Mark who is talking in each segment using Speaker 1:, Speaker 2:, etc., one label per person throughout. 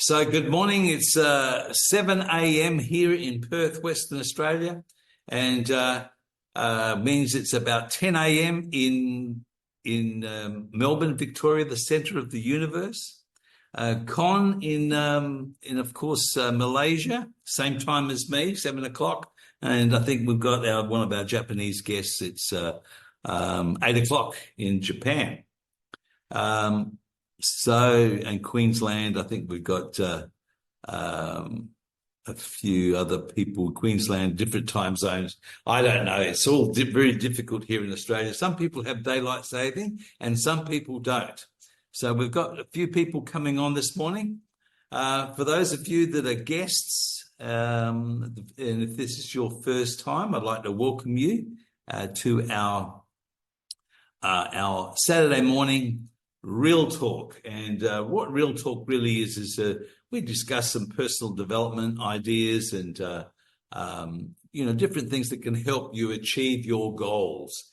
Speaker 1: So good morning. It's 7 a.m. here in Perth, Western Australia, and means it's about 10 a.m. in Melbourne, Victoria, the centre of the universe. Con in of course Malaysia, same time as me, 7 o'clock, and I think we've got one of our Japanese guests. It's 8 o'clock in Japan. And Queensland, I think we've got a few other people. Queensland, different time zones. I don't know. It's all very difficult here in Australia. Some people have daylight saving and some people don't. So we've got a few people coming on this morning. For those of you that are guests, and if this is your first time, I'd like to welcome you to our Saturday morning Real Talk. And what Real Talk really is we discuss some personal development ideas and different things that can help you achieve your goals.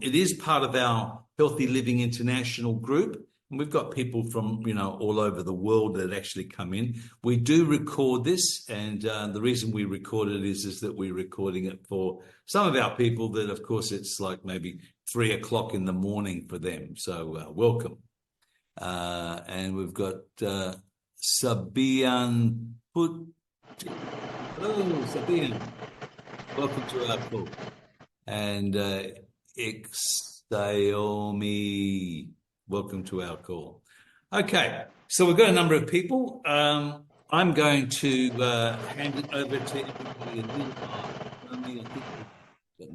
Speaker 1: It is part of our Healthy Living International group, and we've got people from all over the world that actually come in. We do record this, and the reason we record it is that we're recording it for some of our people that, of course, it's like maybe 3 o'clock in the morning for them. So welcome. And we've got Sabian Put. Hello, Sabian. Welcome to our call. And Ixtaomi, welcome to our call. Okay, so we've got a number of people. I'm going to hand it over to everybody a little while.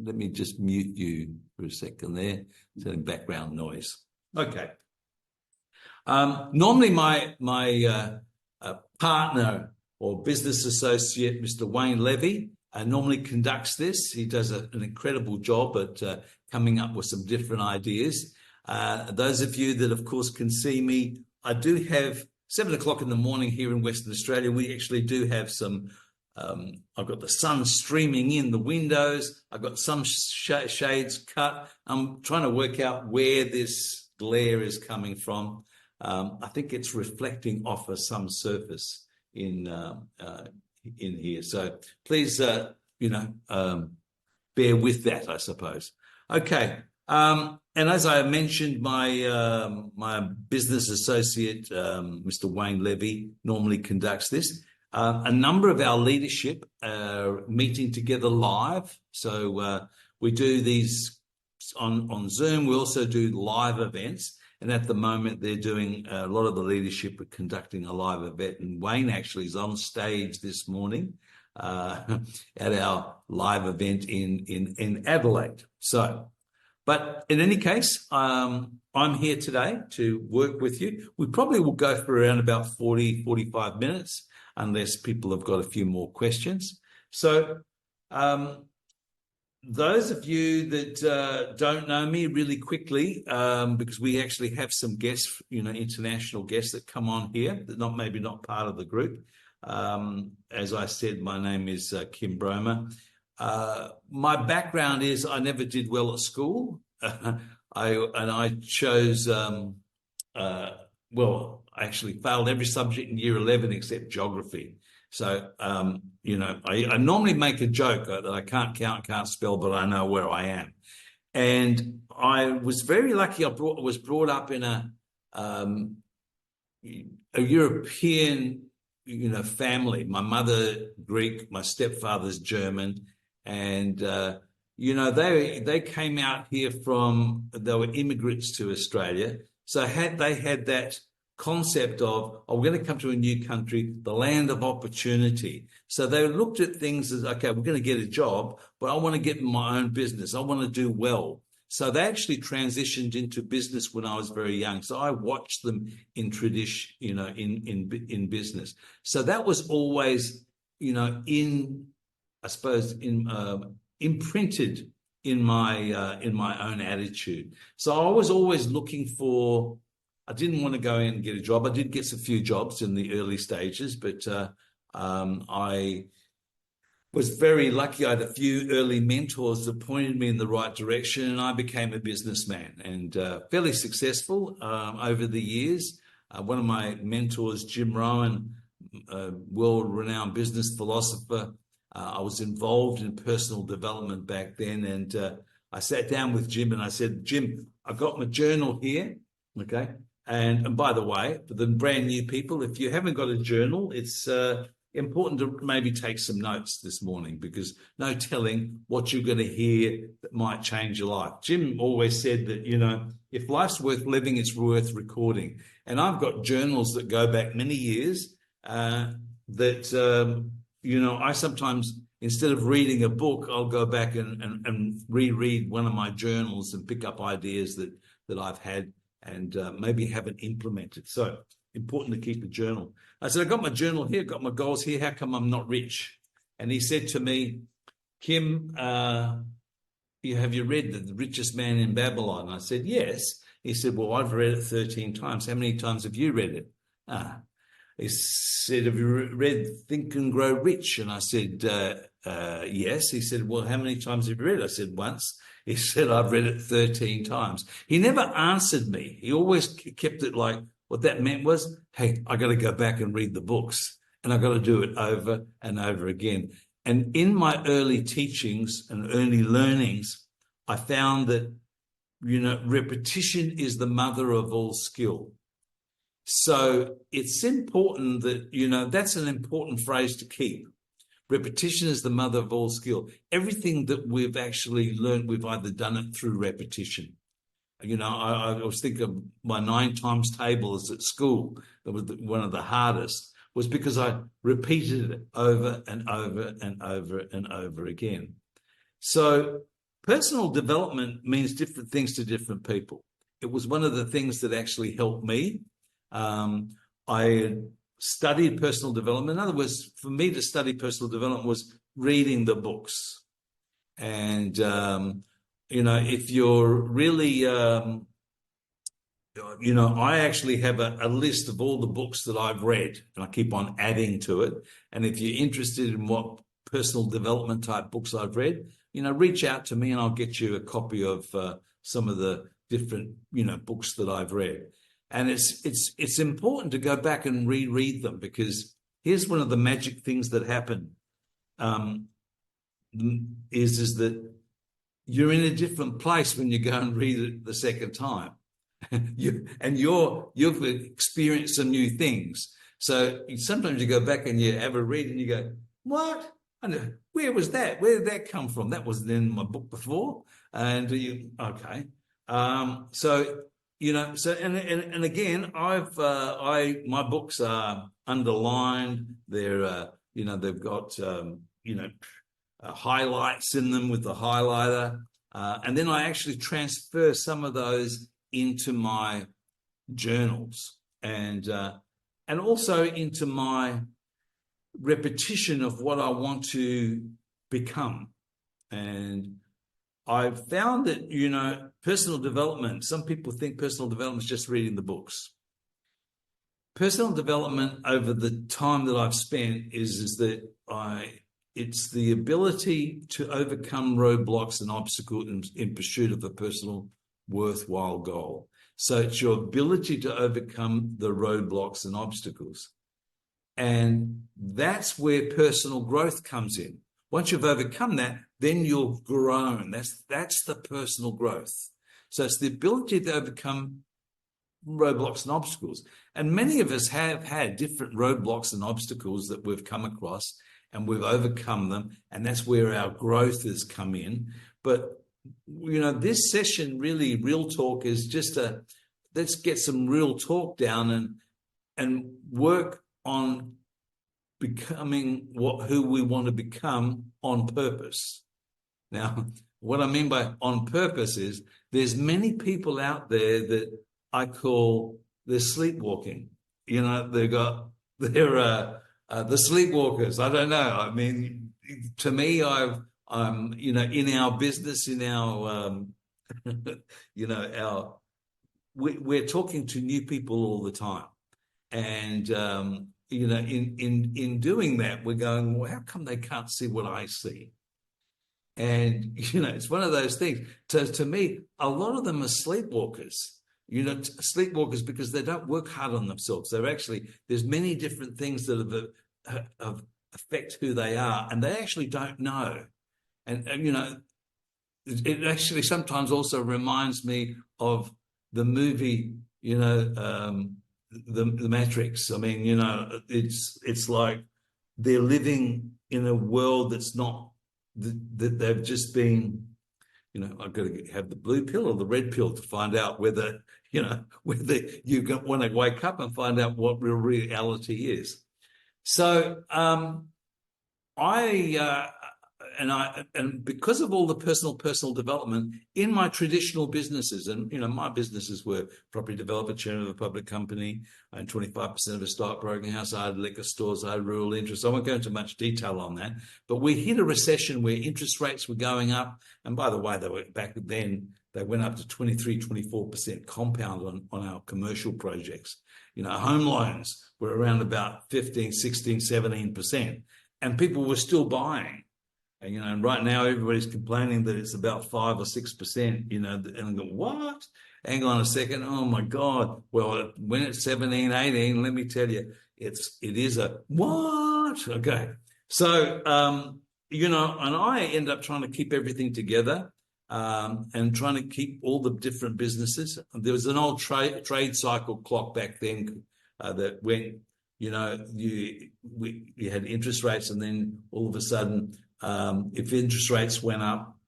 Speaker 1: Let me just mute you for a second there. It's any background noise. Okay. Normally my partner or business associate, Mr. Wayne Levy, normally conducts this. He does an incredible job at coming up with some different ideas. Those of you that, of course, can see me, I do have 7 o'clock in the morning here in Western Australia. We actually do have some I've got the sun streaming in the windows. I've got some shades cut. I'm trying to work out where this glare is coming from. I think it's reflecting off of some surface in here. So please, bear with that, I suppose. Okay. And as I mentioned, my business associate, Mr. Wayne Levy, normally conducts this. A number of our leadership are meeting together live. So we do these on Zoom. We also do live events. And at the moment, they're doing a lot of the leadership are conducting a live event. And Wayne actually is on stage this morning at our live event in Adelaide. So, but in any case, I'm here today to work with you. We probably will go for around about 40, 45 minutes. Unless people have got a few more questions. So those of you that don't know me really quickly, because we actually have some guests, international guests that come on here that maybe not part of the group. As I said, my name is Kim Broemer. My background is I never did well at school. I chose, I actually failed every subject in year 11 except geography. So, I normally make a joke that I can't count, can't spell, but I know where I am. And I was very lucky. I was brought up in a European, family. My mother Greek, my stepfather's German, and they came out here they were immigrants to Australia. So they had that concept of, we're going to come to a new country, the land of opportunity. So they looked at things as, okay, we're going to get a job, but I want to get my own business. I want to do well. So they actually transitioned into business when I was very young. So I watched them in tradition, in business. So that was always, imprinted in my own attitude. So I was always looking for. I didn't want to go in and get a job. I did get a few jobs in the early stages, but I was very lucky. I had a few early mentors that pointed me in the right direction, and I became a businessman and fairly successful over the years. One of my mentors, Jim Rohn, world-renowned business philosopher. I was involved in personal development back then, and I sat down with Jim and I said, Jim, I've got my journal here, okay? And by the way, for the brand new people, if you haven't got a journal, it's important to maybe take some notes this morning, because no telling what you're going to hear that might change your life. Jim always said that, if life's worth living, it's worth recording. And I've got journals that go back many years I sometimes, instead of reading a book, I'll go back and reread one of my journals and pick up ideas that I've had and maybe haven't implemented. So important to keep a journal. I said, I got my journal here, got my goals here. How come I'm not rich? And he said to me, Kim, have you read The Richest Man in Babylon? I said, yes. He said, well, I've read it 13 times. How many times have you read it? He said, have you read Think and Grow Rich? And I said, yes. He said, well, how many times have you read it? I said, once. He said, I've read it 13 times. He never answered me. He always kept it like, what that meant was, hey, I got to go back and read the books, and I got to do it over and over again. And in my early teachings and early learnings, I found that, repetition is the mother of all skill. So it's important that, that's an important phrase to keep. Repetition is the mother of all skill. Everything that we've actually learned, we've either done it through repetition. I was thinking of my 9 times tables at school. That was one of the hardest, was because I repeated it over and over and over and over again. So personal development means different things to different people. It was one of the things that actually helped me. I studied personal development. In other words, for me to study personal development was reading the books. And, if you're really, I actually have a list of all the books that I've read, and I keep on adding to it. And if you're interested in what personal development type books I've read, reach out to me and I'll get you a copy of some of the different, books that I've read. And it's important to go back and reread them, because here's one of the magic things that happen is that you're in a different place when you go and read it the second time. You've experienced some new things. So sometimes you go back and you have a read and you go, what? Where was that? Where did that come from? That wasn't in my book before. And okay. And again, my books are underlined. They're, they've got, highlights in them with the highlighter. And then I actually transfer some of those into my journals and also into my repetition of what I want to become. And I've found that, personal development, some people think personal development is just reading the books. Personal development over the time that I've spent is that it's the ability to overcome roadblocks and obstacles in pursuit of a personal worthwhile goal. So it's your ability to overcome the roadblocks and obstacles. And that's where personal growth comes in. Once you've overcome that, then you're grown. That's the personal growth. So it's the ability to overcome roadblocks and obstacles. And many of us have had different roadblocks and obstacles that we've come across, and we've overcome them. And that's where our growth has come in. But, this session, really, Real Talk, is just let's get some real talk down and work on becoming who we want to become on purpose. Now, what I mean by on purpose is there's many people out there that I call they're sleepwalking. They're the sleepwalkers. I don't know. I mean, to me, in our business, in our, we're talking to new people all the time. And, in doing that, we're going, well, how come they can't see what I see? And, it's one of those things. To me, a lot of them are sleepwalkers. sleepwalkers because they don't work hard on themselves. There's many different things that affect who they are, and they actually don't know. And it actually sometimes also reminds me of the movie, the Matrix. I mean, it's like they're living in a world that's not, that they've just been, I've got to have the blue pill or the red pill to find out whether you want to wake up and find out what real reality is. So and because of all the personal development in my traditional businesses, and my businesses were property developer, chairman of a public company, I owned 25% of a stockbroking house, I had liquor stores, I had rural interests. I won't go into much detail on that, but we hit a recession where interest rates were going up, and by the way, back then they went up to 23-24% compound on our commercial projects. Home loans were around about 15, 16, 17%, and people were still buying. And right now everybody's complaining that it's about 5 or 6%, and I go, what? Hang on a second. Oh my God. Well, when it's 17, 18, let me tell you, it is a what? Okay. So, and I end up trying to keep everything together, and trying to keep all the different businesses. There was an old trade cycle clock back then that went, you had interest rates, and then all of a sudden, if interest rates went up,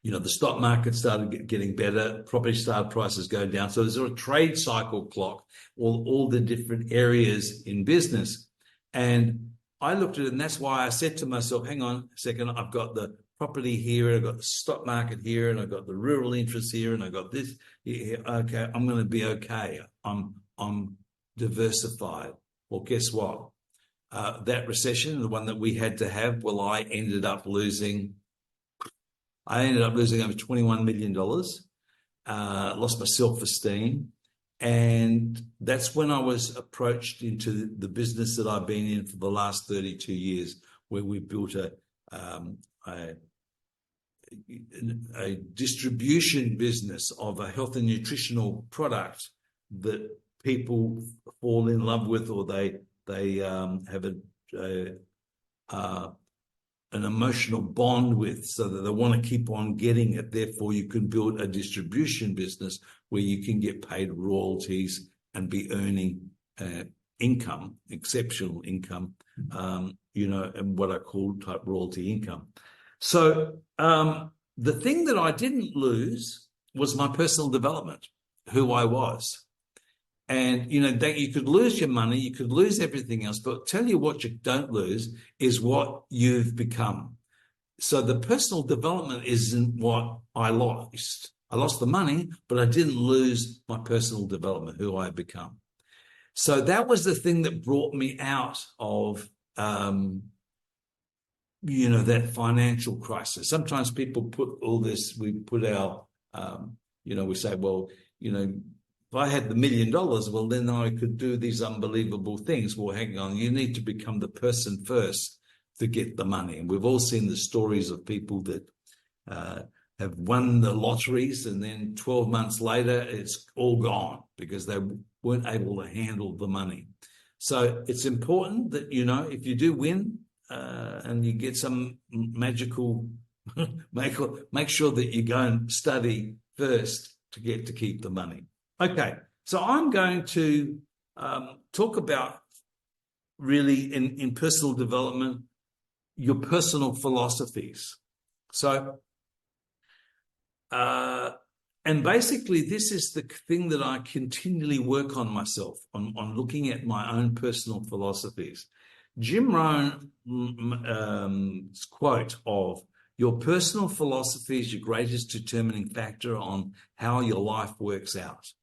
Speaker 1: the stock market started getting better, property prices go down. So there's a trade cycle clock, all the different areas in business. And I looked at it, and that's why I said to myself, hang on a second, I've got the property here, I've got the stock market here, and I've got the rural interests here, and I've got this here. Okay, I'm going to be okay. I'm diversified. Well, guess what? That recession, the one that we had to have, well, I ended up losing over $21 million, lost my self-esteem. And that's when I was approached into the business that I've been in for the last 32 years, where we built a distribution business of a health and nutritional product that people fall in love with, or they have an emotional bond with, so that they want to keep on getting it. Therefore, you can build a distribution business where you can get paid royalties and be earning income, exceptional income, and what I call type royalty income. So the thing that I didn't lose was my personal development, who I was. And, that you could lose your money, you could lose everything else, but tell you what you don't lose is what you've become. So the personal development isn't what I lost. I lost the money, but I didn't lose my personal development, who I had become. So that was the thing that brought me out of, that financial crisis. Sometimes people put all this, we put our, we say, well, if I had the $1 million, well, then I could do these unbelievable things. Well, hang on, you need to become the person first to get the money. And we've all seen the stories of people that have won the lotteries, and then 12 months later, it's all gone because they weren't able to handle the money. So it's important that, if you do win and you get some magical, make sure that you go and study first to keep the money. Okay, so I'm going to talk about, really, in personal development, your personal philosophies. So, and basically, this is the thing that I continually work on myself, on looking at my own personal philosophies. Jim Rohn's quote of, "Your personal philosophy is your greatest determining factor on how your life works out."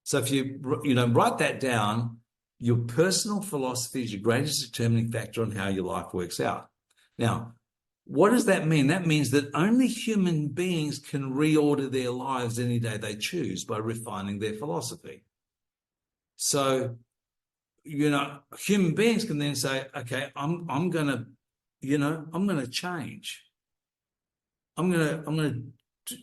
Speaker 1: So if you write that down, your personal philosophy is your greatest determining factor on how your life works out. Now, what does that mean? That means that only human beings can reorder their lives any day they choose by refining their philosophy. So, human beings can then say, okay, I'm going to change. I'm going to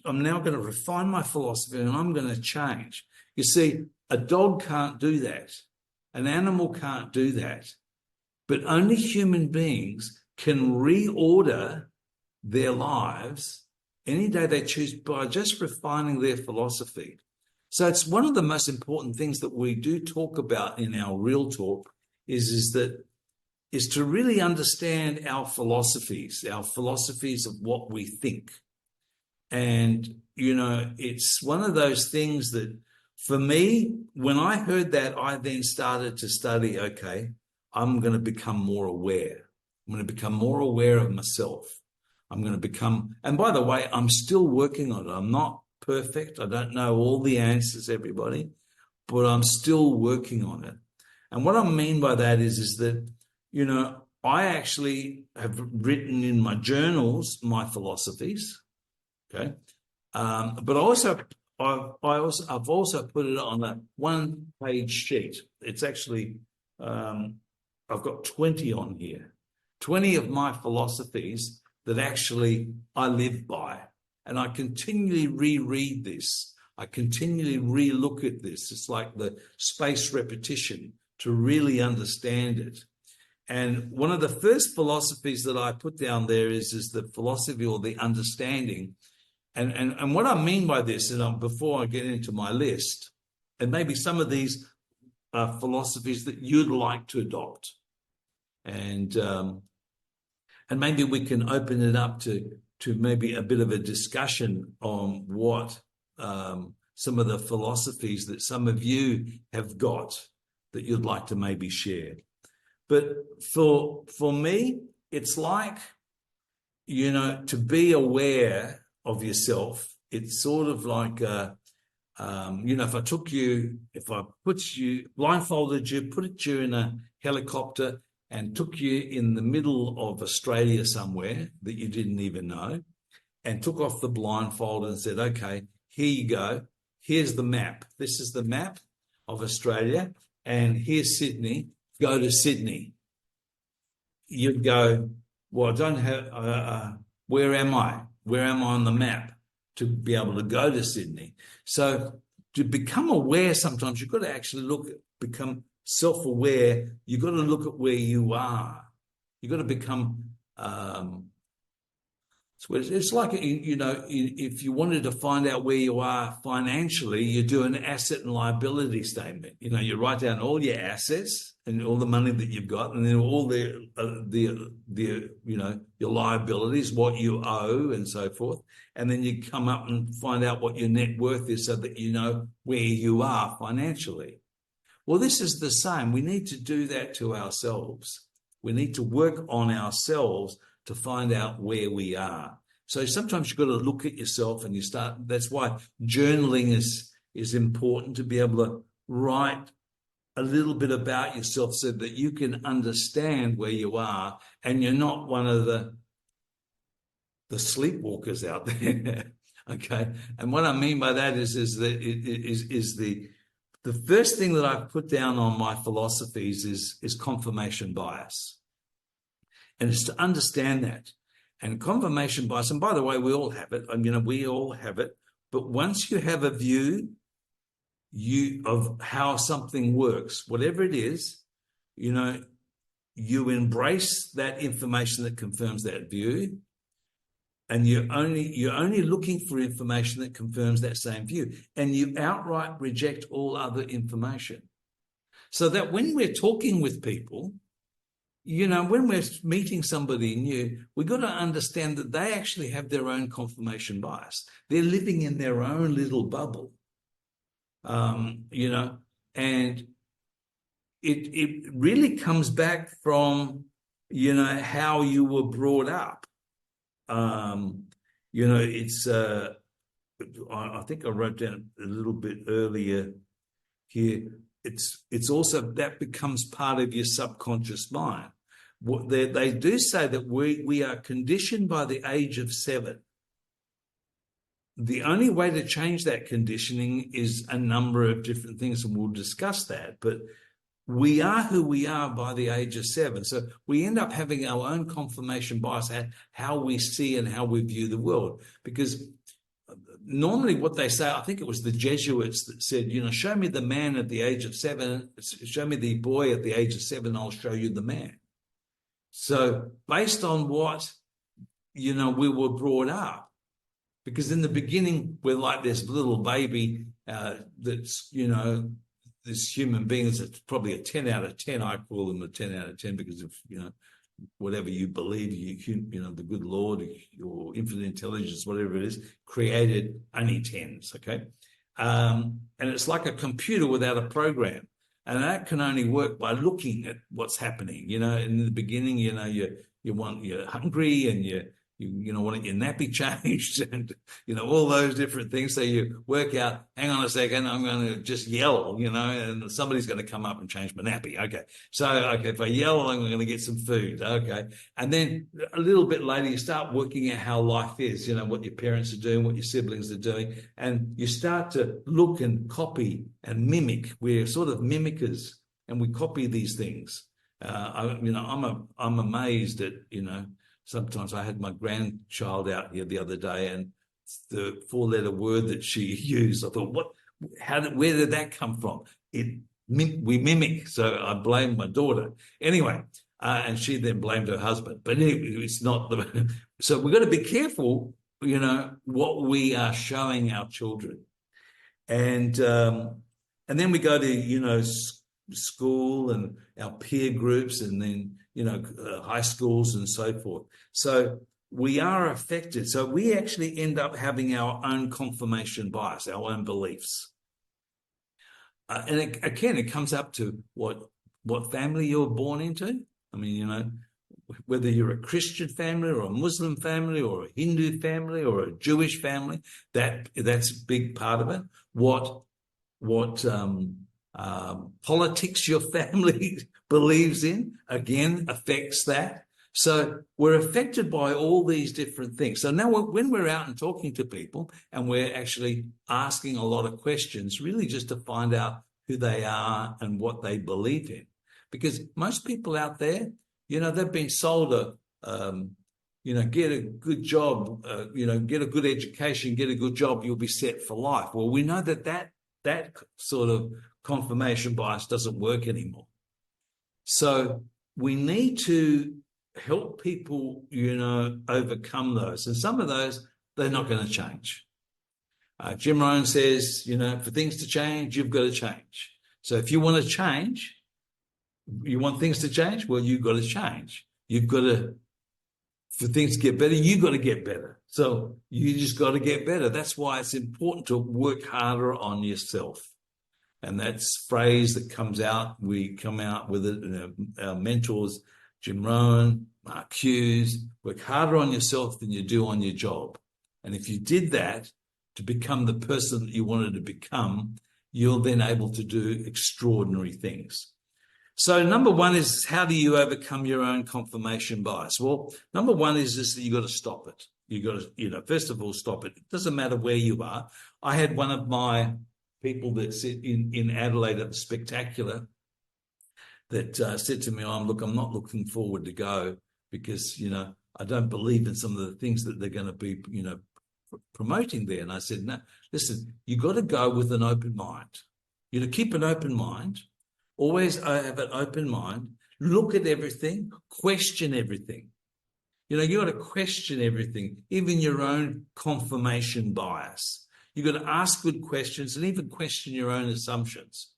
Speaker 1: I'm now going to refine my philosophy and I'm going to change. You see, a dog can't do that. An animal can't do that. But only human beings can reorder their lives any day they choose by just refining their philosophy. So it's one of the most important things that we do talk about in our real talk is to really understand our philosophies of what we think. And, it's one of those things that for me, when I heard that, I then started to study, okay, I'm going to become more aware. I'm going to become more aware of myself. I'm going to become, and by the way, I'm still working on it. I'm not perfect. I don't know all the answers, everybody, but I'm still working on it. And what I mean by that is that, I actually have written in my journals my philosophies, okay, but I've also put it on a one-page sheet. It's actually I've got 20 on here, 20 of my philosophies that actually I live by, and I continually reread this. I continually re-look at this. It's like the spaced repetition to really understand it. And one of the first philosophies that I put down there is the philosophy or the understanding. And what I mean by this, and before I get into my list, and maybe some of these philosophies that you'd like to adopt, and maybe we can open it up to maybe a bit of a discussion on what some of the philosophies that some of you have got that you'd like to maybe share. But for me, it's like, to be aware of yourself. It's sort of like, if I put you, blindfolded you, put you in a helicopter and took you in the middle of Australia somewhere that you didn't even know, and took off the blindfold and said, okay, here you go. Here's the map. This is the map of Australia, and here's Sydney. Go to Sydney. You'd go, well, I don't have, where am I? Where am I on the map to be able to go to Sydney? So to become aware, sometimes you've got to actually become self-aware. You've got to look at where you are. You've got to become, it's like, if you wanted to find out where you are financially, you do an asset and liability statement. You write down all your assets and all the money that you've got, and then all your liabilities, what you owe and so forth. And then you come up and find out what your net worth is so that you know where you are financially. Well, this is the same. We need to do that to ourselves. We need to work on ourselves to find out where we are. So sometimes you've got to look at yourself and that's why journaling is important, to be able to write a little bit about yourself so that you can understand where you are and you're not one of the sleepwalkers out there. Okay. And what I mean by that is the first thing that I've put down on my philosophies is confirmation bias. And it's to understand that. And confirmation bias, and by the way, we all have it. We all have it. But once you have a view of how something works, whatever it is, you embrace that information that confirms that view, and you're only looking for information that confirms that same view, and you outright reject all other information. So that when we're talking with people, when we're meeting somebody new, we've got to understand that they actually have their own confirmation bias. They're living in their own little bubble, and it really comes back from, how you were brought up. It's, I think I wrote down a little bit earlier here. It's also that becomes part of your subconscious mind. They do say that we are conditioned by the age of 7. The only way to change that conditioning is a number of different things, and we'll discuss that. But we are who we are by the age of 7. So we end up having our own confirmation bias at how we see and how we view the world. Because normally what they say, I think it was the Jesuits that said, show me the man at the age of 7, show me the boy at the age of 7, I'll show you the man. So based on what, we were brought up, because in the beginning, we're like this little baby that's, this human being is probably a 10 out of 10. I call them a 10 out of 10 because of, whatever you believe, the good Lord, your infinite intelligence, whatever it is, created only 10s, okay? And it's like a computer without a program. And that can only work by looking at what's happening. In the beginning, you're hungry and you want your nappy changed and, all those different things. So you work out, hang on a second, I'm going to just yell, and somebody's going to come up and change my nappy. Okay. So, if I yell, I'm going to get some food. Okay. And then a little bit later, you start working out how life is, what your parents are doing, what your siblings are doing. And you start to look and copy and mimic. We're sort of mimickers and we copy these things. I'm amazed at, sometimes I had my grandchild out here the other day, and the 4-letter word that she used, I thought, where did that come from? We mimic. So I blamed my daughter. Anyway, and she then blamed her husband. But anyway, it's not so we've got to be careful, what we are showing our children. And then we go to, school and our peer groups, and then high schools and so forth. So we are affected. So we actually end up having our own confirmation bias, our own beliefs. And it comes up to what family you're born into. I mean, whether you're a Christian family or a Muslim family or a Hindu family or a Jewish family, that's a big part of it. What politics your family believes in, again, affects that. So we're affected by all these different things. So now when we're out and talking to people and we're actually asking a lot of questions, really just to find out who they are and what they believe in. Because most people out there, they've been sold get a good job, get a good education, get a good job, you'll be set for life. Well, we know that sort of confirmation bias doesn't work anymore. So we need to help people, overcome those. And some of those, they're not going to change. Jim Rohn says, for things to change, you've got to change. So if you want to change, you want things to change, well, you've got to change. You've got to, for things to get better, you've got to get better. So you just got to get better. That's why it's important to work harder on yourself. And that's a phrase that comes out. We come out with it. Our mentors, Jim Rohn, Mark Hughes, work harder on yourself than you do on your job. And if you did that to become the person that you wanted to become, you're then able to do extraordinary things. So number one is, how do you overcome your own confirmation bias? Well, number one is this, that you got to stop it. You got to, first of all, stop it. It doesn't matter where you are. I had one of my people that sit in Adelaide at the Spectacular that said to me, I'm not looking forward to go because, I don't believe in some of the things that they're going to be, promoting there. And I said, no, listen, you got to go with an open mind. Keep an open mind. Always have an open mind. Look at everything. Question everything. You got to question everything, even your own confirmation bias. You've got to ask good questions and even question your own assumptions,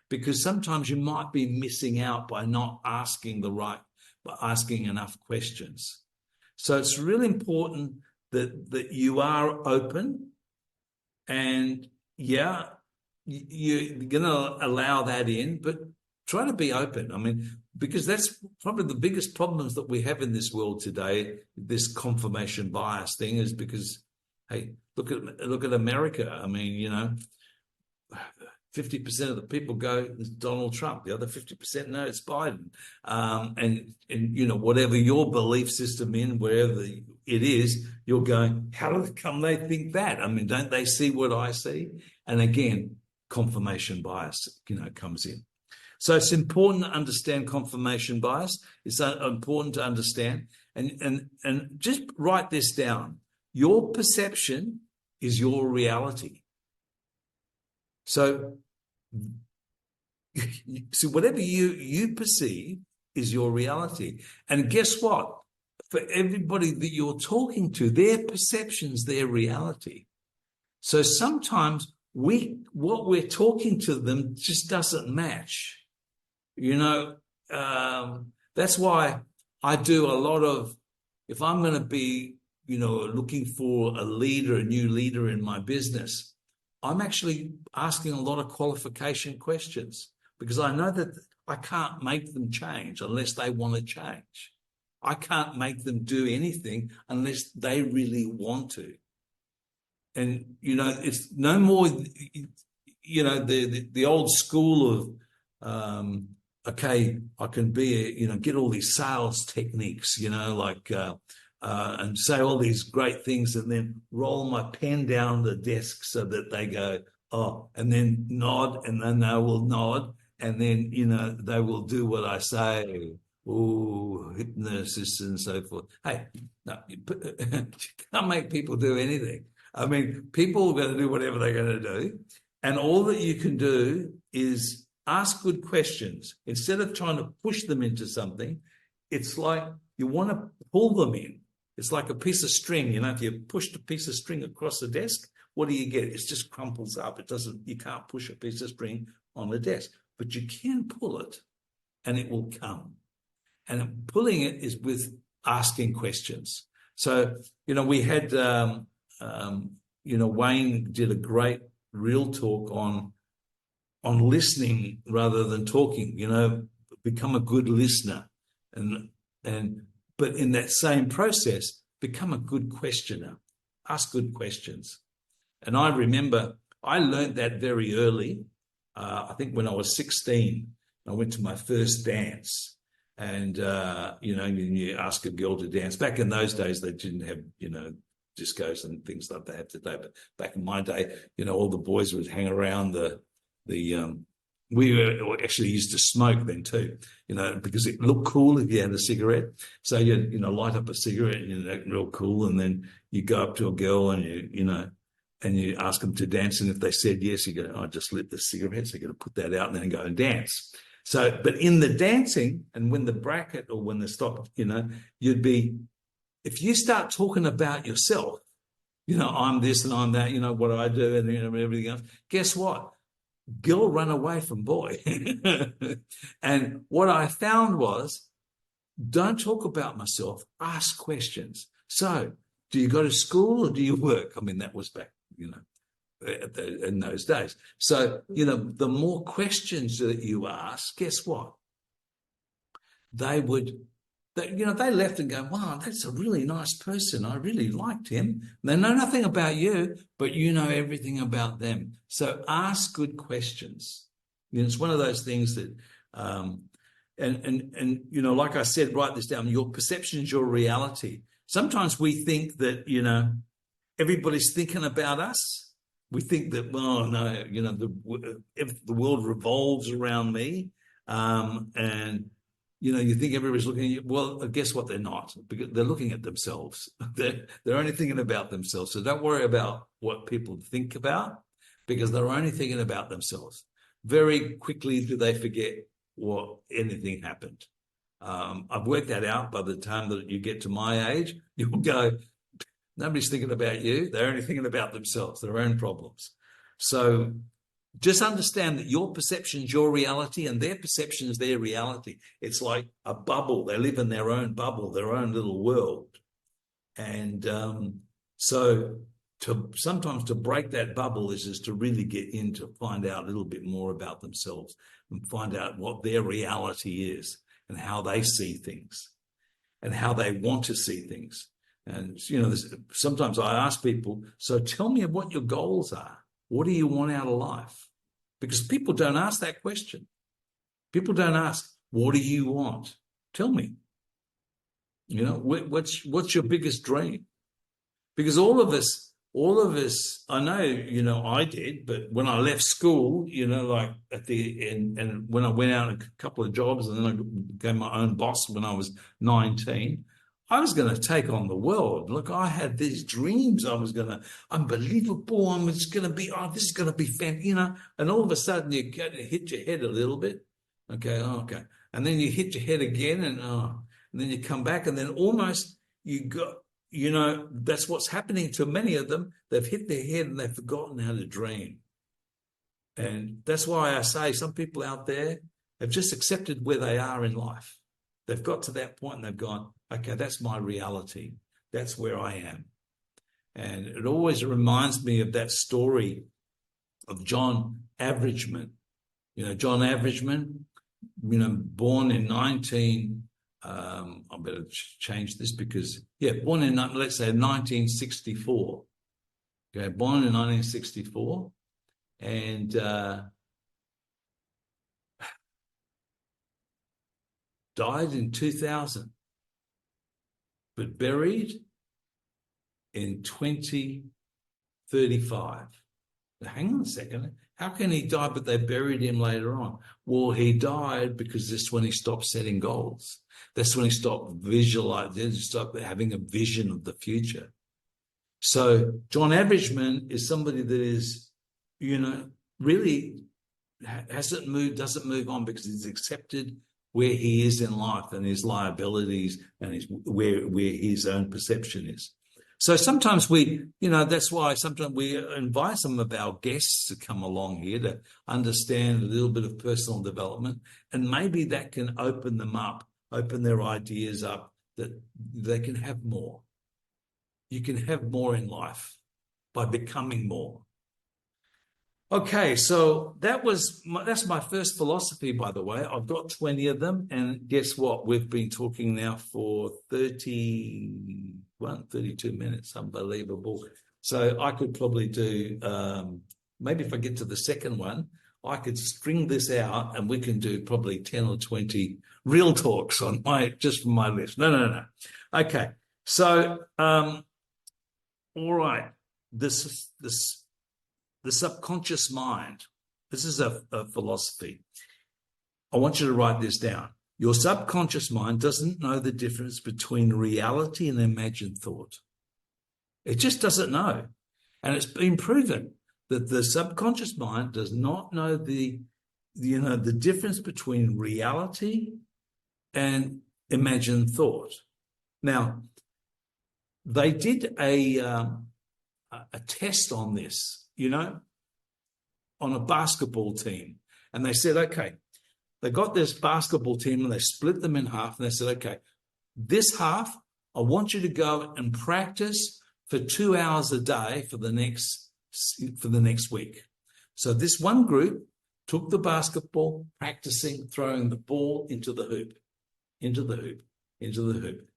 Speaker 1: because sometimes you might be missing out by not asking enough questions. So it's really important that you are open, and you're going to allow that in, but try to be open. I mean, because that's probably the biggest problems that we have in this world today, this confirmation bias thing, is because, hey, look at America. I mean, 50% of the people go, it's Donald Trump. The other 50%, no, it's Biden. And whatever your belief system in, wherever it is, you're going, how come they think that? I mean, don't they see what I see? And again, confirmation bias, comes in. So it's important to understand confirmation bias. It's important to understand, and just write this down. Your perception is your reality. So whatever you perceive is your reality. And guess what? For everybody that you're talking to, their perception's their reality. So sometimes what we're talking to them just doesn't match. That's why I do a lot of, if I'm going to be, looking for a new leader in my business, I'm actually asking a lot of qualification questions, because I know that I can't make them change unless they want to change. I can't make them do anything unless they really want to. And, it's no more, the old school of, okay, I can be, get all these sales techniques, and say all these great things and then roll my pen down the desk so that they go, oh, and then nod, and then they will nod, and then, they will do what I say. Oh, hypnosis and so forth. Hey, no, you can't make people do anything. I mean, people are going to do whatever they're going to do. And all that you can do is ask good questions. Instead of trying to push them into something, it's like you want to pull them in. It's like a piece of string. If you push a piece of string across the desk, what do you get? It just crumples up. You can't push a piece of string on the desk, but you can pull it and it will come. And pulling it is with asking questions. So, we had, Wayne did a great real talk on listening rather than talking, become a good listener. But in that same process, become a good questioner, ask good questions. And I remember I learned that very early. I think when I was 16, I went to my first dance. And, you ask a girl to dance. Back in those days, they didn't have, discos and things like they have today. But back in my day, all the boys would hang around we were actually used to smoke then too, because it looked cool if you had a cigarette. So you light up a cigarette and you act real cool. And then you go up to a girl and and you ask them to dance. And if they said yes, you go, I just lit the cigarette. So you got to put that out and then go and dance. So, but in the dancing and when the bracket or when the stop, you'd be, if you start talking about yourself, I'm this and I'm that, what I do and everything else, guess what? Girl run away from boy. And what I found was, don't talk about myself, ask questions. So, do you go to school or do you work? I mean, that was back, in those days. So, the more questions that you ask, guess what? They left and go, wow, that's a really nice person. I really liked him. They know nothing about you, but you know everything about them. So ask good questions. It's one of those things that, like I said, write this down. Your perception is your reality. Sometimes we think that, everybody's thinking about us. We think that, well, no, the world revolves around me. And you think everybody's looking at you. Well, guess what? They're not, because they're looking at themselves. They're only thinking about themselves. So don't worry about what people think about, because they're only thinking about themselves. Very quickly do they forget what anything happened. I've worked that out. By the time that you get to my age, you'll go, nobody's thinking about you. They're only thinking about themselves, their own problems. So just understand that your perception is your reality and their perception is their reality. It's like a bubble. They live in their own bubble, their own little world. And so sometimes to break that bubble is to really get in to find out a little bit more about themselves and find out what their reality is and how they see things and how they want to see things. And, sometimes I ask people, so tell me what your goals are. What do you want out of life? Because people don't ask that question. People don't ask, what do you want? Tell me. What's your biggest dream? Because all of us, I know, I did, but when I left school, like at the end, and when I went out a couple of jobs and then I became my own boss when I was 19, I was going to take on the world. Look, I had these dreams. I was going to, unbelievable. I was going to be, oh, this is going to be fun, and all of a sudden you get to hit your head a little bit. Okay. Okay. And then you hit your head again and then you come back and then almost you got, that's what's happening to many of them. They've hit their head and they've forgotten how to dream. And that's why I say some people out there have just accepted where they are in life. They've got to that point and they've gone, okay, that's my reality. That's where I am. And it always reminds me of that story of John Averagement. John Averagement, born in I better change this because, born in, let's say, 1964. Okay, born in 1964. And died in 2000, but buried in 2035. Now, hang on a second. How can he die, but they buried him later on? Well, he died because that's when he stopped setting goals. That's when he stopped visualizing, stopped having a vision of the future. So John Averagement is somebody that is, really doesn't move on because he's accepted where he is in life and his liabilities and where his own perception is. So sometimes that's why sometimes we invite some of our guests to come along here to understand a little bit of personal development, and maybe that can open them up, open their ideas up, that they can have more. You can have more in life by becoming more. Okay, so that's my first philosophy, by the way. I've got 20 of them, and guess what? We've been talking now for 32 minutes. Unbelievable. So I could probably do, maybe if I get to the second one, I could string this out and we can do probably 10 or 20 real talks on just from my list. No. Okay, so, all right, the subconscious mind. This is a philosophy. I want you to write this down. Your subconscious mind doesn't know the difference between reality and imagined thought. It just doesn't know. And it's been proven that the subconscious mind does not know the difference between reality and imagined thought. Now, they did a test on this, on a basketball team. And they said, okay, they got this basketball team and they split them in half. And they said, okay, this half, I want you to go and practice for 2 hours a day for the next week. So this one group took the basketball, practicing throwing the ball into the hoop. And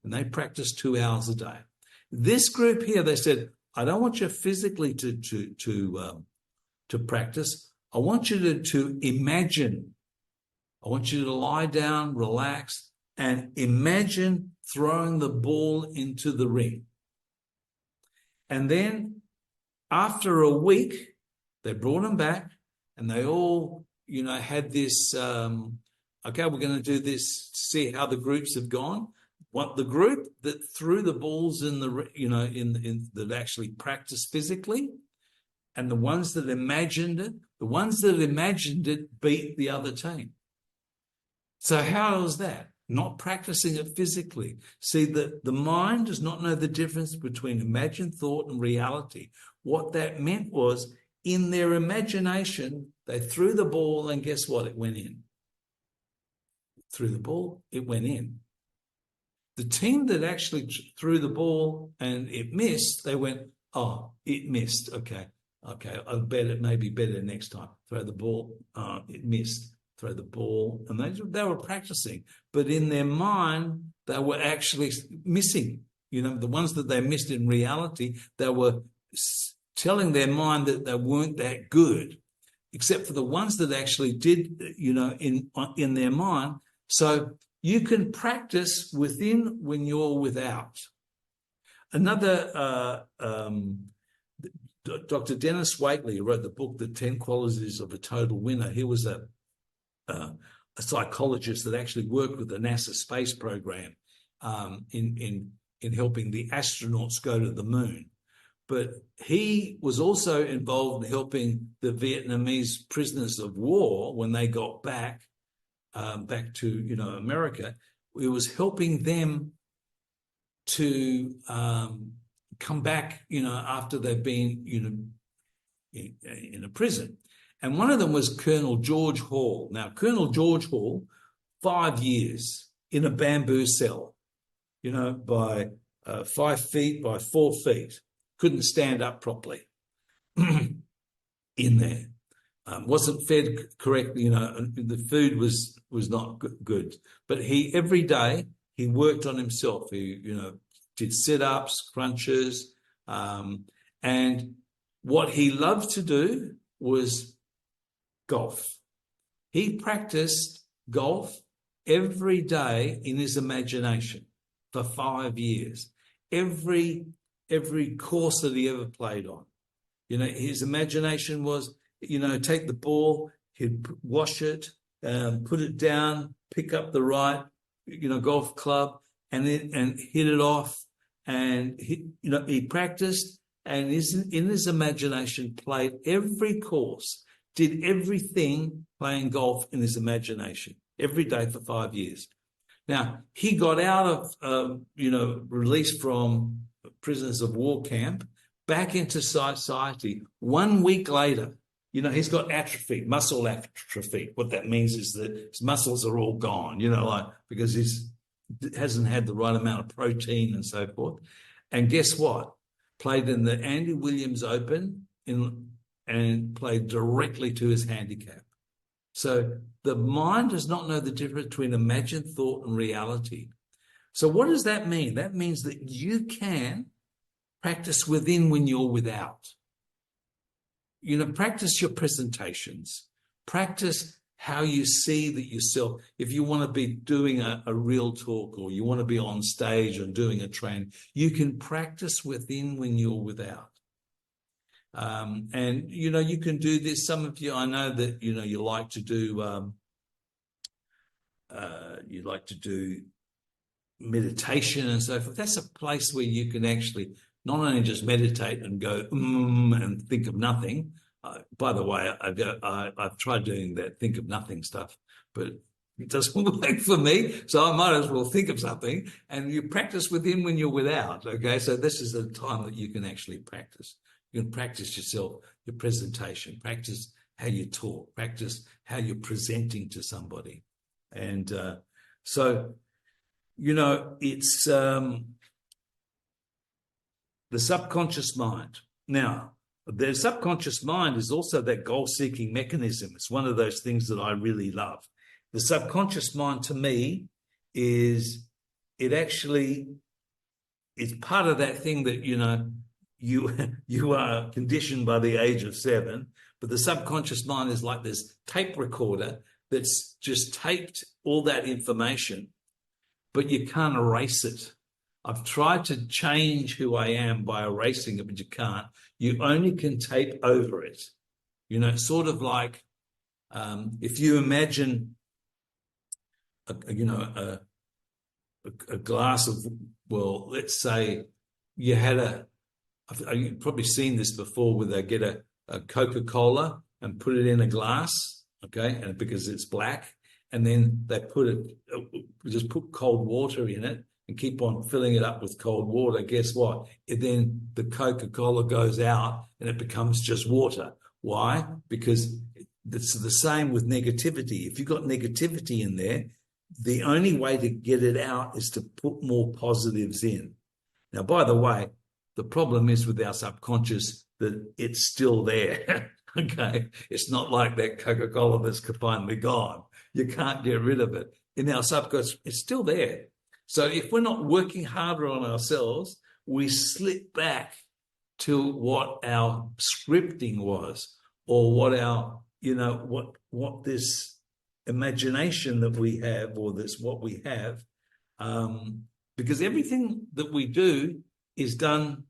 Speaker 1: they practiced 2 hours a day. This group here, they said, I don't want you physically to practice. I want you to imagine. I want you to lie down, relax, and imagine throwing the ball into the ring. And then after a week, they brought them back and they all, had this, okay, we're going to do this to see how the groups have gone. What the group that threw the balls in that actually practiced physically, and the ones that imagined it beat the other team. So how is that? Not practicing it physically. See, the mind does not know the difference between imagined thought and reality. What that meant was, in their imagination, they threw the ball and guess what? It went in. Threw the ball, it went in. The team that actually threw the ball and it missed, they went, oh, it missed. Okay, I bet it may be better next time. Throw the ball, it missed. Throw the ball. And they were practicing. But in their mind, they were actually missing. The ones that they missed in reality, they were telling their mind that they weren't that good, except for the ones that actually did, in their mind. So you can practice within when you're without. Another, Dr. Dennis Waitley wrote the book, The 10 Qualities of a Total Winner. He was a psychologist that actually worked with the NASA space program in in helping the astronauts go to the moon. But he was also involved in helping the Vietnamese prisoners of war when they got back to America. It was helping them to come back, after they've been in a prison. And one of them was Colonel George Hall. Now, Colonel George Hall, 5 years in a bamboo cell, by 5 feet by 4 feet. Couldn't stand up properly in there. Wasn't fed correctly, the food was not good. But every day he worked on himself. He, did sit-ups, crunches, and what he loved to do was golf. He practiced golf every day in his imagination for 5 years. Every course that he ever played on. His imagination was, take the ball, he'd wash it, put it down, pick up the right, golf club, and hit it off. And he practiced, and in his imagination played every course, did everything playing golf in his imagination every day for 5 years. Now, he got out of, released from prisoners of war camp, back into society. 1 week later, he's got atrophy, muscle atrophy. What that means is that his muscles are all gone, because he hasn't had the right amount of protein and so forth. And guess what? Played in the Andy Williams Open and played directly to his handicap. So the mind does not know the difference between imagined thought and reality. So what does that mean? That means that you can practice within when you're without. Practice your presentations. Practice how you see that yourself. If you want to be doing a real talk, or you want to be on stage and doing a train, you can practice within when you're without. And, you can do this. Some of you, I know that, you like to do meditation and so forth. That's a place where you can actually not only just meditate and go and think of nothing. By the way, I've tried doing that think of nothing stuff, but it doesn't work for me. So I might as well think of something. And you practice within when you're without. Okay, so this is the time that you can actually practice. You can practice yourself, your presentation, practice how you talk, practice how you're presenting to somebody, and so. It's the subconscious mind. Now, the subconscious mind is also that goal-seeking mechanism. It's one of those things that I really love. The subconscious mind, to me, is part of that thing that, you are conditioned by the age of 7, but the subconscious mind is like this tape recorder that's just taped all that information, but you can't erase it. I've tried to change who I am by erasing it, but you can't. You only can tape over it. Sort of like if you imagine, a glass of, well, let's say you had you've probably seen this before, where they get a Coca-Cola and put it in a glass, okay, and because it's black, and then they just put cold water in it and keep on filling it up with cold water. Guess what? Then the Coca-Cola goes out and it becomes just water. Why? Because it's the same with negativity. If you've got negativity in there, the only way to get it out is to put more positives in. Now, by the way, the problem is with our subconscious that it's still there. Okay, it's not like that Coca-Cola that's finally gone. You can't get rid of it. In our subconscious, it's still there. So if we're not working harder on ourselves, we slip back to what our scripting was, or what our, what this imagination that we have, or this what we have, because everything that we do is done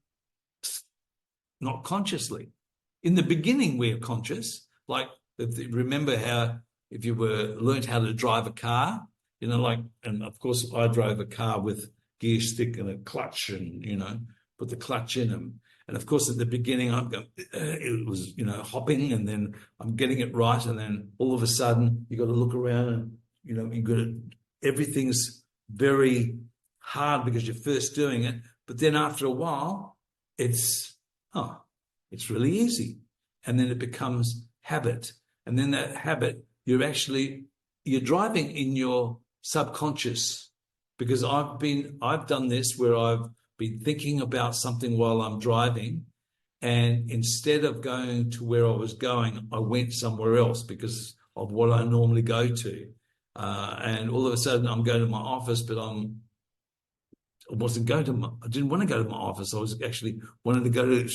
Speaker 1: not consciously. In the beginning, we're conscious. Like, remember how if you learned how to drive a car, and of course I drove a car with gear stick and a clutch, and put the clutch in them. And of course, at the beginning, it was hopping, and then I'm getting it right, and then all of a sudden you got to look around, and you got to, everything's very hard because you're first doing it. But then after a while, it's really easy, and then it becomes habit, and then that habit, you're driving in your subconscious, because I've done this where I've been thinking about something while I'm driving, and instead of going to where I was going, I went somewhere else because of what I normally go to, and all of a sudden I'm going to my office, but I didn't want to go to my office. I was actually wanting to go to,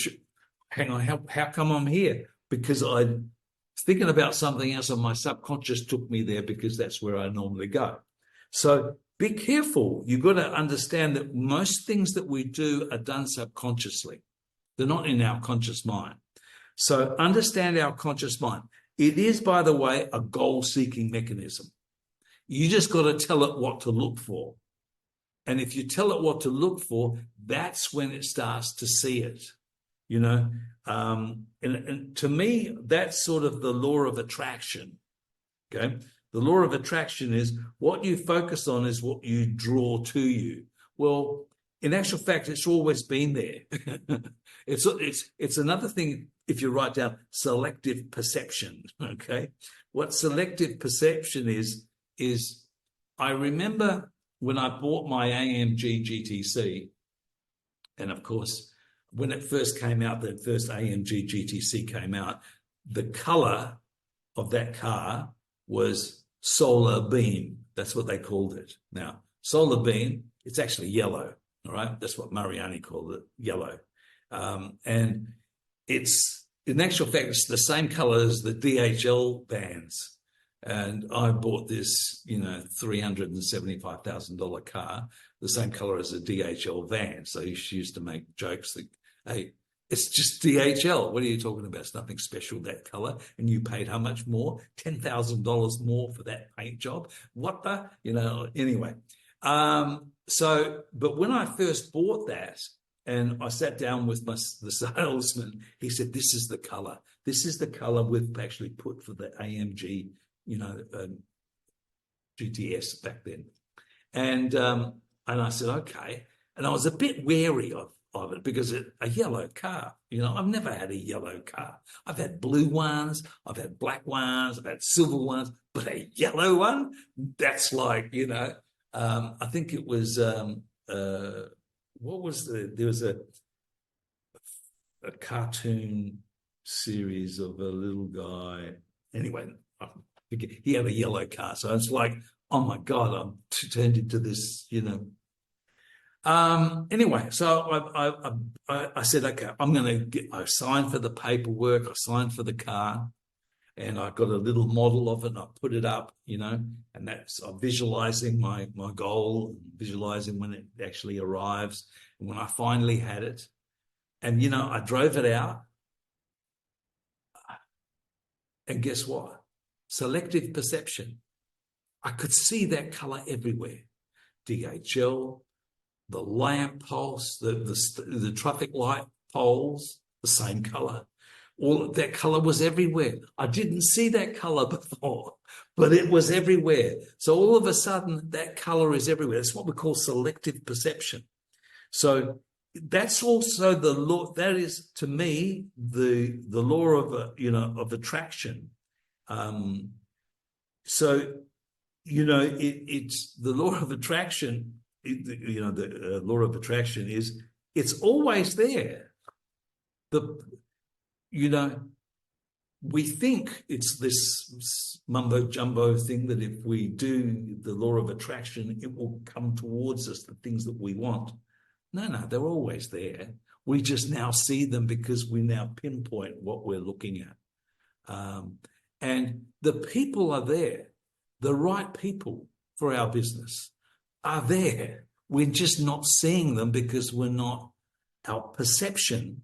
Speaker 1: hang on, how come I'm here? Because I was thinking about something else, and my subconscious took me there because that's where I normally go. So be careful. You've got to understand that most things that we do are done subconsciously. They're not in our conscious mind. So understand our conscious mind. It is, by the way, a goal-seeking mechanism. You just got to tell it what to look for. And if you tell it what to look for, that's when it starts to see it. And to me, that's sort of the law of attraction. Okay. The law of attraction is what you focus on is what you draw to you. Well, in actual fact, it's always been there. It's another thing if you write down selective perception. Okay. What selective perception is I remember when I bought my AMG GTC, and of course, when it first came out, the first AMG GTC came out, the color of that car was solar beam. That's what they called it. Now, solar beam, it's actually yellow, all right? That's what Mariani called it, yellow. And it's, in actual fact, it's the same color as the DHL vans. And I bought this, $375,000 car, the same color as a DHL van. So she used to make jokes that, hey, it's just DHL. What are you talking about? It's nothing special, that color. And you paid how much more? $10,000 more for that paint job. What the, anyway. But when I first bought that, and I sat down with the salesman, he said, this is the color. This is the color we've actually put for the AMG, GTS back then. And I said, okay. And I was a bit wary of it because a yellow car, I've never had a yellow car. I've had blue ones, I've had black ones, I've had silver ones, but a yellow one, that's like, I think it was, there was a cartoon series of a little guy. Anyway, he had a yellow car. So it's like, oh my God, I'm turned into this, Anyway, so I said, okay, I signed for the paperwork, I signed for the car, and I got a little model of it, and I put it up, and I'm visualizing my goal, visualizing when it actually arrives, and when I finally had it. And, I drove it out. And guess what? Selective perception. I could see that color everywhere. DHL, the lamp posts, the traffic light poles, the same color. All that color was everywhere. I didn't see that color before, but it was everywhere. So all of a sudden, that color is everywhere. That's what we call selective perception. So that's also the law. That is, to me, the law of of attraction. It's the law of attraction. The law of attraction is it's always there. We think it's this mumbo jumbo thing that if we do the law of attraction, it will come towards us, the things that we want. No, they're always there. We just now see them because we now pinpoint what we're looking at. And the people are there. The right people for our business are there. We're just not seeing them because our perception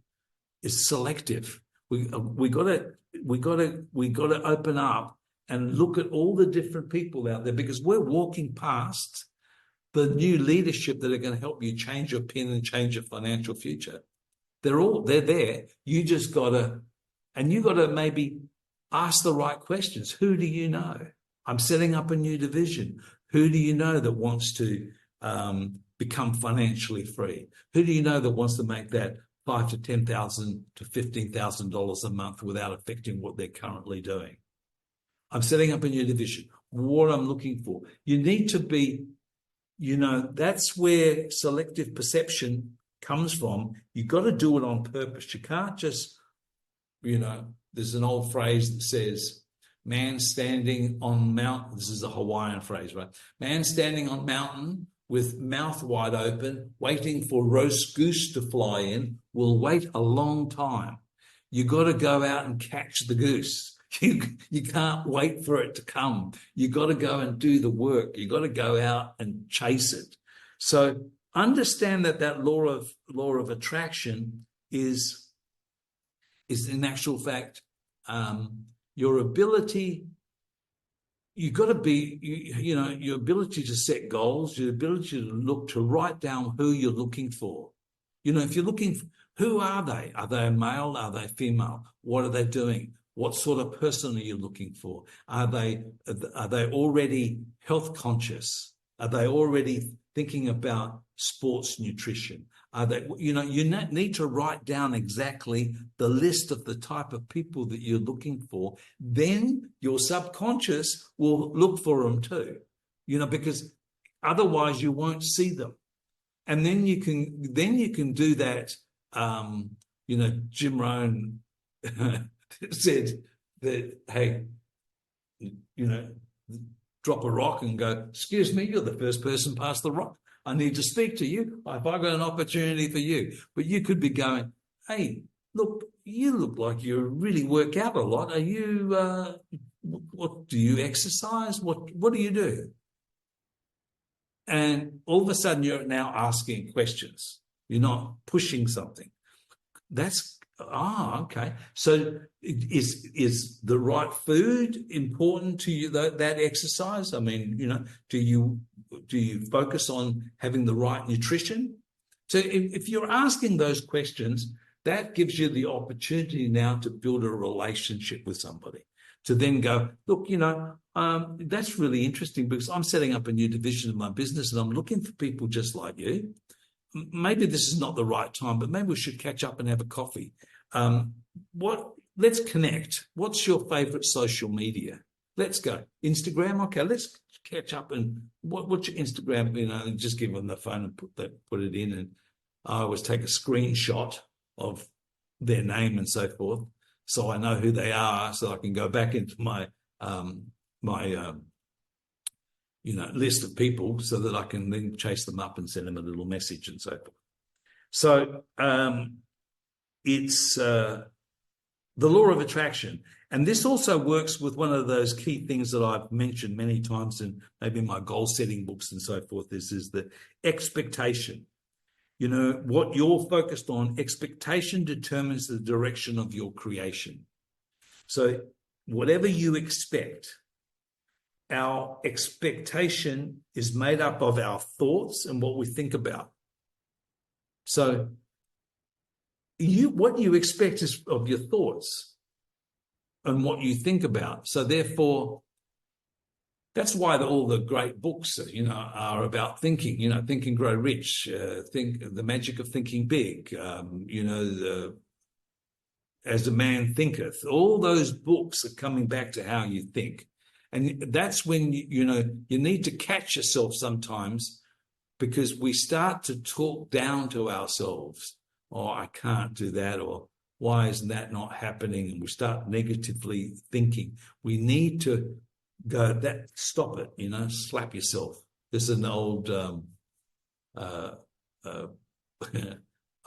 Speaker 1: is selective. We got to open up and look at all the different people out there, because we're walking past the new leadership that are going to help you change your pen and change your financial future. They're there. You just gotta maybe ask the right questions. Who do you know? I'm setting up a new division. Who do you know that wants to become financially free? Who do you know that wants to make that $5,000 to $10,000 to $15,000 a month without affecting what they're currently doing? I'm setting up a new division. What I'm looking for. You need to be, that's where selective perception comes from. You've got to do it on purpose. You can't just, there's an old phrase that says, man standing on mountain, this is a Hawaiian phrase, right? Man standing on mountain with mouth wide open, waiting for roast goose to fly in, will wait a long time. You got to go out and catch the goose. You can't wait for it to come. You got to go and do the work. You got to go out and chase it. So understand that law of attraction is in actual fact your ability. You've got to be, your ability to set goals, your ability to write down who you're looking for. If you're looking for, who are they? Are they a male? Are they female? What are they doing? What sort of person are you looking for? Are they already health conscious? Are they already thinking about sports nutrition? Are they, you need to write down exactly the list of the type of people that you're looking for. Then your subconscious will look for them too, because otherwise you won't see them. And then you can do that. Jim Rohn said that, hey, drop a rock and go, excuse me, you're the first person past the rock. I need to speak to you. I've got an opportunity for you. But you could be going, hey, look, you look like you really work out a lot. Are you, what do you exercise? What do you do? And all of a sudden you're now asking questions. You're not pushing something. That's, okay. So is the right food important to you, that exercise? I mean, do you focus on having the right nutrition? So if you're asking those questions, that gives you the opportunity now to build a relationship with somebody, to then go, look, that's really interesting because I'm setting up a new division of my business and I'm looking for people just like you. Maybe this is not the right time, but maybe we should catch up and have a coffee. Let's connect. What's your favorite social media? Let's go. Instagram? Okay, let's catch up. And what's your Instagram? And just give them the phone and put it in. And I always take a screenshot of their name and so forth, so I know who they are, so I can go back into my list of people, so that I can then chase them up and send them a little message and so forth. So it's the law of attraction. And this also works with one of those key things that I've mentioned many times in maybe my goal setting books and so forth, is the expectation. What you're focused on, expectation determines the direction of your creation. So whatever you expect, our expectation is made up of our thoughts and what we think about. So what you expect is of your thoughts and what you think about. So therefore, that's why all the great books, are about thinking. Think and Grow Rich. Think The Magic of Thinking Big. As a Man Thinketh. All those books are coming back to how you think. And that's when, you need to catch yourself sometimes, because we start to talk down to ourselves. Oh, I can't do that, or why is that not happening? And we start negatively thinking. We need to go, stop it, slap yourself. There's an old, I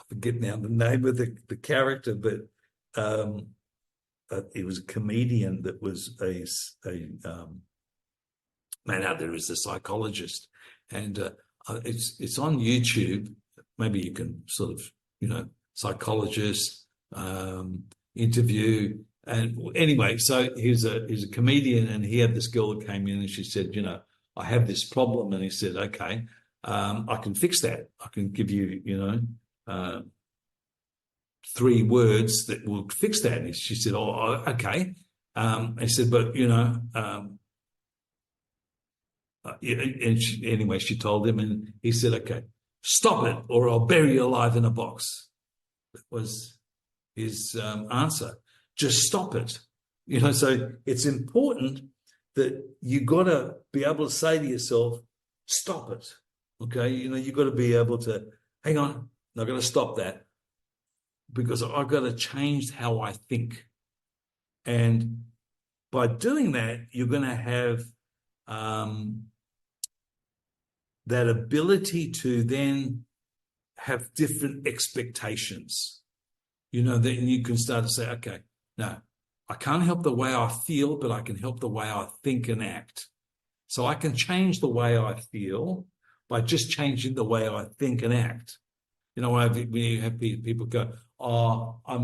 Speaker 1: forget now the name of the character, but it was a comedian that was a man out there is a psychologist, and it's on YouTube. Maybe you can sort of, psychologist interview. And anyway, so he's a comedian, and he had this girl that came in and she said, I have this problem. And he said, okay, I can fix that. I can give you, uh, 3 words that will fix that. And she said, oh, okay. I said, but, and anyway, she told him, and he said, okay, stop it or I'll bury you alive in a box. That was his answer. Just stop it. So it's important that you got to be able to say to yourself, stop it. Okay. You got to be able to, hang on, I've got to stop that because I've got to change how I think. And by doing that, you're going to have that ability to then have different expectations. Then you can start to say, okay, no, I can't help the way I feel, but I can help the way I think and act. So I can change the way I feel by just changing the way I think and act. When you have people go, oh, I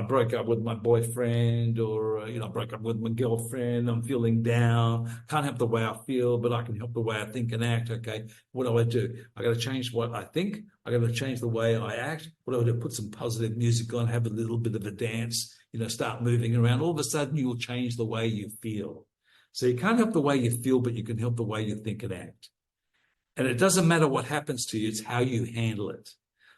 Speaker 1: broke up with my boyfriend, or, I broke up with my girlfriend. I'm feeling down. Can't help the way I feel, but I can help the way I think and act. Okay. What do? I got to change what I think. I got to change the way I act. What do I do? Put some positive music on, have a little bit of a dance, start moving around. All of a sudden you will change the way you feel. So you can't help the way you feel, but you can help the way you think and act. And it doesn't matter what happens to you, it's how you handle it.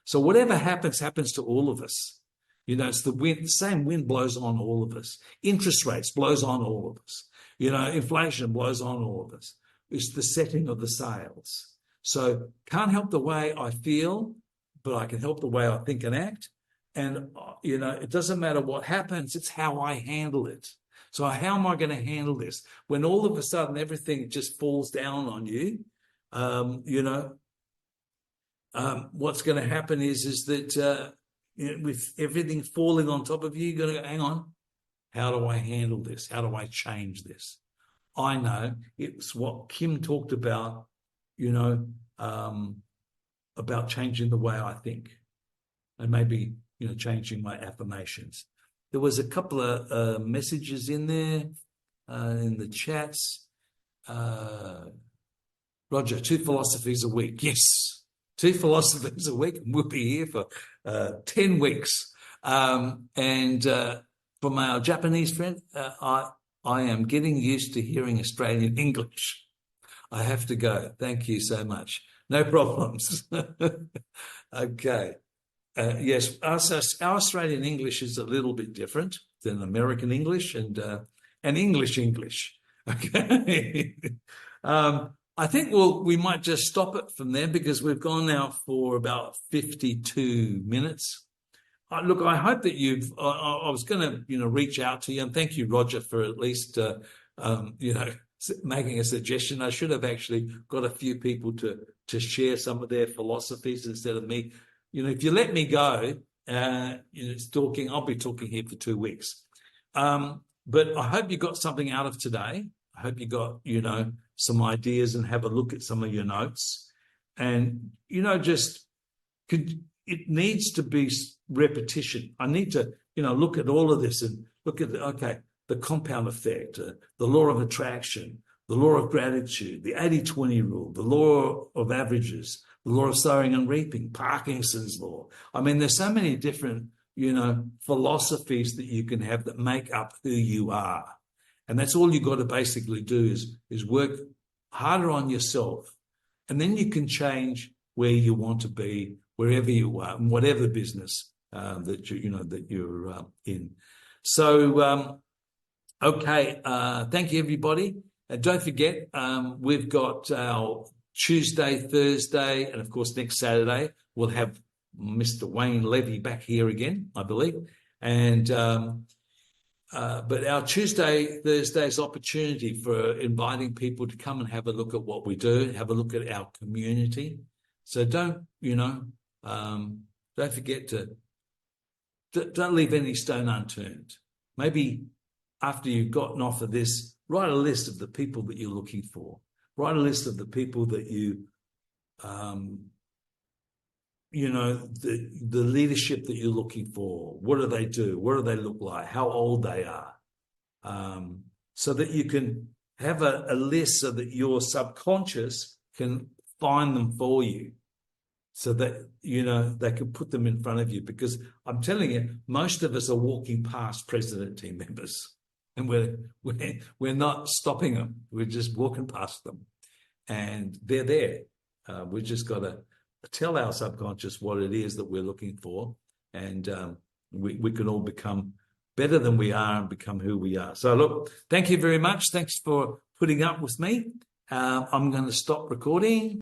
Speaker 1: So whatever happens to all of us. It's the same wind blows on all of us. Interest rates blows on all of us. Inflation blows on all of us. It's the setting of the sails. So can't help the way I feel, but I can help the way I think and act. And, it doesn't matter what happens, it's how I handle it. So how am I going to handle this? When all of a sudden everything just falls down on you, what's going to happen is that with everything falling on top of you, you're going to go, hang on, how do I handle this? How do I change this? I know it's what Kim talked about, about changing the way I think and maybe, changing my affirmations. There was a couple of messages in there in the chats. Roger, 2 philosophies a week. Yes, 2 philosophies a week. We'll be here for 10 weeks. And from our Japanese friend, I am getting used to hearing Australian English. I have to go. Thank you so much. No problems. Okay. Yes, our Australian English is a little bit different than American English and English. Okay. I think we might just stop it from there because we've gone now for about 52 minutes. Look, I hope that I was going to, reach out to you, and thank you, Roger, for at least, making a suggestion. I should have actually got a few people to share some of their philosophies instead of me. If you let me go, talking, I'll be talking here for 2 weeks. But I hope you got something out of today. I hope you got, some ideas and have a look at some of your notes. And, it needs to be repetition. I need to, look at all of this and look at, the compound effect, the law of attraction, the law of gratitude, the 80-20 rule, the law of averages, the law of sowing and reaping, Parkinson's law. I mean, there's so many different, philosophies that you can have that make up who you are. And that's all you've got to basically do is work harder on yourself. And then you can change where you want to be, wherever you are, in whatever business that you're in. So, thank you, everybody. And don't forget, we've got our Tuesday, Thursday, and of course next Saturday we'll have Mr. Wayne Levy back here again, I believe. And but our Tuesday, Thursday's opportunity for inviting people to come and have a look at what we do, have a look at our community. So don't forget don't leave any stone unturned. Maybe after you've gotten off of this, write a list of the people that you're looking for. Write a list of the people that you, the leadership that you're looking for. What do they do? What do they look like? How old they are? So that you can have a list so that your subconscious can find them for you so that, they can put them in front of you. Because I'm telling you, most of us are walking past president team members and we're not stopping them. We're just walking past them and they're there. We just got to tell our subconscious what it is that we're looking for, and we can all become better than we are and become who we are. So look, thank you very much. Thanks for putting up with me. I'm going to stop recording.